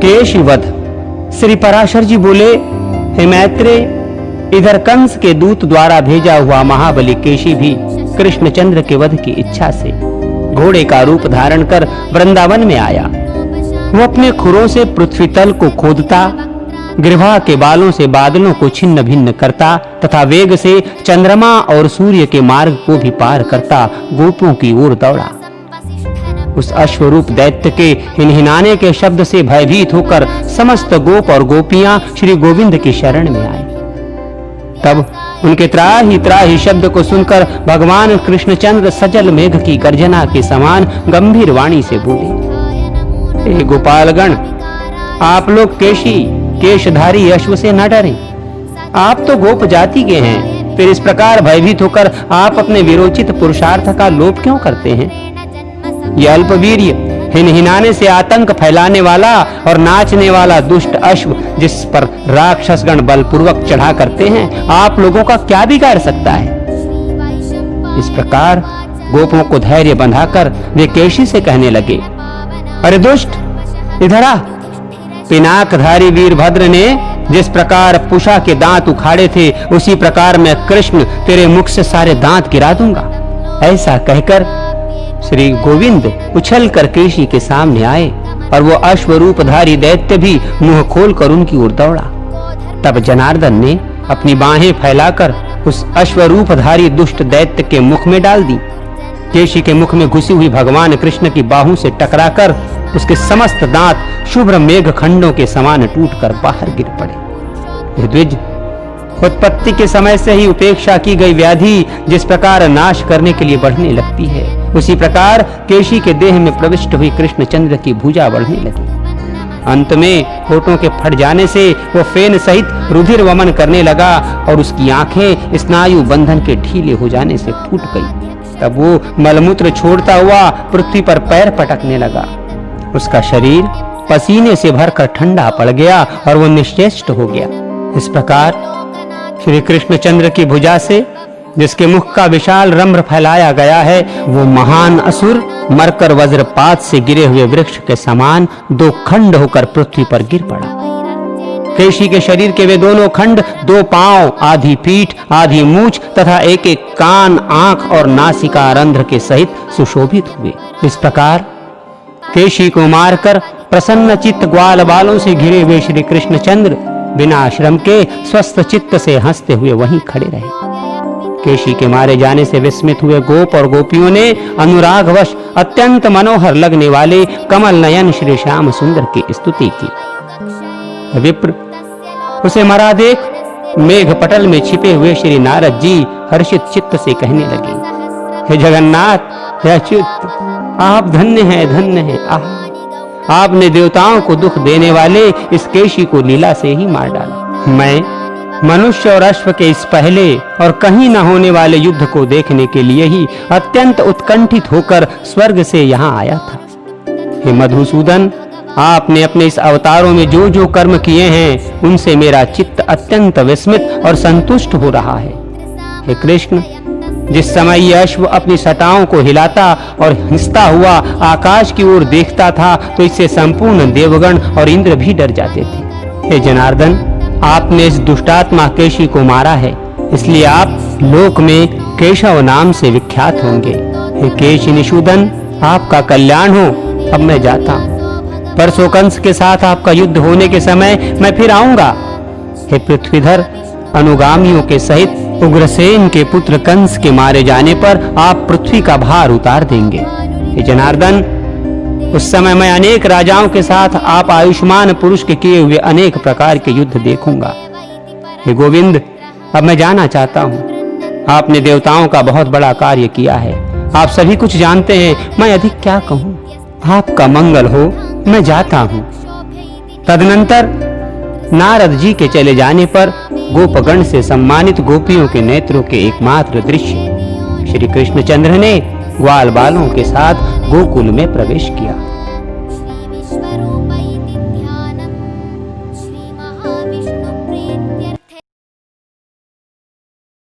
केशिवध। श्री पराशर जी बोले, हे मैत्रेय, इधर कंस के दूत द्वारा भेजा हुआ महाबली केशी भी कृष्णचंद्र के वध की इच्छा से घोड़े का रूप धारण कर वृंदावन में आया। वो अपने खुरों से पृथ्वी तल को खोदता, ग्रीवा के बालों से बादलों को छिन्न भिन्न करता तथा वेग से चंद्रमा और सूर्य के मार्ग को भी पार करता गोपों की ओर दौड़ा। उस अश्वरूप दैत्य के हिनहिनाने के शब्द से भयभीत होकर समस्त गोप और गोपियां श्री गोविंद की शरण में आए। तब उनके त्राही शब्द को सुनकर भगवान कृष्णचंद्र सजल मेघ की गर्जना के समान गंभीर वाणी से बोले, हे गोपालगण, आप लोग केशधारी अश्व से न डरें। आप तो गोप जाति के हैं, फिर इस प्रकार भयभीत होकर आप अपने विरोचित पुरुषार्थ का लोभ क्यों करते हैं? यह अल्पवीर्य, हिनहिनाने से आतंक फैलाने वाला और नाचने वाला दुष्ट अश्व जिस पर राक्षसगण बलपूर्वक चढ़ा करते हैं, आप लोगों का क्या बिगाड़ सकता है? इस प्रकार गोपों को धैर्य बंधाकर वे केशी से कहने लगे, अरे दुष्ट, इधर आ। पिनाकधारी वीरभद्र ने जिस प्रकार पुषा के दांत उखाड़े थे, उसी प्रकार मैं कृष्ण तेरे मुख से सारे दांत गिरा दूंगा। ऐसा कहकर श्री गोविंद उछल कर केशी के सामने आए और वो अश्वरूपधारी दैत्य भी मुंह खोलकर उनकी ओर दौड़ा। तब जनार्दन ने अपनी बाहें फैलाकर उस अश्वरूपधारी दुष्ट दैत्य के मुख में डाल दी। केशी के मुख में घुसी हुई भगवान कृष्ण की बाहों से टकराकर उसके समस्त दांत शुभ्र मेघ खंडों के समान टूटकर बाहर गिर पड़े। द्विज, उत्पत्ति के समय से ही उपेक्षा की गई व्याधि जिस प्रकार नाश करने के लिए बढ़ने लगती है, उसी प्रकार केशी के देह में प्रविष्ट हुई कृष्णचंद्र की भुजा बढ़ने लगी। अंत में होठों के फट जाने से वो फेन सहित रुधिर वमन करने लगा और उसकी आंखें स्नायु बंधन के ढीले हो जाने से फूट गई। तब वो मलमूत्र छोड़ता हुआ पृथ्वी पर पैर पटकने लगा। उसका शरीर पसीने से भरकर ठंडा पड़ गया और वो निश्चेष्ट हो गया। इस प्रकार श्री कृष्णचंद्र की भुजा से, जिसके मुख का विशाल रम्भ फैलाया गया है, वो महान असुर मरकर वज्रपात से गिरे हुए वृक्ष के समान दो खंड होकर पृथ्वी पर गिर पड़ा। केशी के शरीर के वे दोनों खंड, दो पांव, आधी पीठ, आधी मूंछ तथा एक एक कान, आंख और नासिका रंध्र के सहित सुशोभित हुए। इस प्रकार केशी को मारकर प्रसन्न चित्त ग्वाल बालों से घिरे हुए श्री कृष्णचंद्र बिना श्रम के स्वस्थ चित्त से हंसते हुए वहीं खड़े रहे। केशी के मारे जाने से विस्मित हुए गोप और गोपियों ने अनुरागवश अत्यंत मनोहर लगने वाले कमल नयन श्री श्याम सुंदर की स्तुति की। विप्र, उसे मरा देख मेघ पटल में छिपे हुए श्री नारद जी हर्षित चित्त से कहने लगे, हे जगन्नाथ, हे अच्युत, आप धन्य हैं, धन्य हैं। आपने देवताओं को दुख देने वाले इस केशी को लीला से ही मार डाला। मैं मनुष्य और अश्व के इस पहले और कहीं न होने वाले युद्ध को देखने के लिए ही अत्यंत उत्कंठित होकर स्वर्ग से यहाँ आया था। हे मधुसूदन, आपने अपने इस अवतारों में जो जो कर्म किए हैं, उनसे मेरा चित्त अत्यंत विस्मित और संतुष्ट हो रहा है। हे कृष्ण, जिस समय यह अश्व अपनी सटाओं को हिलाता और हिंसता हुआ आकाश की ओर देखता था, तो इससे संपूर्ण देवगण और इंद्र भी डर जाते थे। हे जनार्दन, आपने इस दुष्टात्मा केशी को मारा है, इसलिए आप लोक में केशव नाम से विख्यात होंगे। हे केशी निषूदन, आपका कल्याण हो। अब मैं जाता हूँ। परसों कंस के साथ आपका युद्ध होने के समय मैं फिर आऊंगा। हे पृथ्वीधर, अनुगामियों के सहित उग्रसेन के पुत्र कंस के मारे जाने पर आप पृथ्वी का भार उतार देंगे। हे जनार्दन, उस समय मैं अनेक राजाओं के साथ आप आयुष्मान पुरुष के किए हुए अनेक प्रकार के युद्ध देखूंगा। हे गोविंद, अब मैं जाना चाहता हूँ। आपने देवताओं का बहुत बड़ा कार्य किया है, आप सभी कुछ जानते हैं, मैं अधिक क्या कहूँ। आपका मंगल हो, मैं जाता हूँ। तदनंतर नारद जी के चले जाने पर गोपगण से सम्मानित गोपियों के नेत्रों के एकमात्र दृश्य श्री कृष्णचंद्र ने ग्वाल बालों के साथ गोकुल में प्रवेश किया।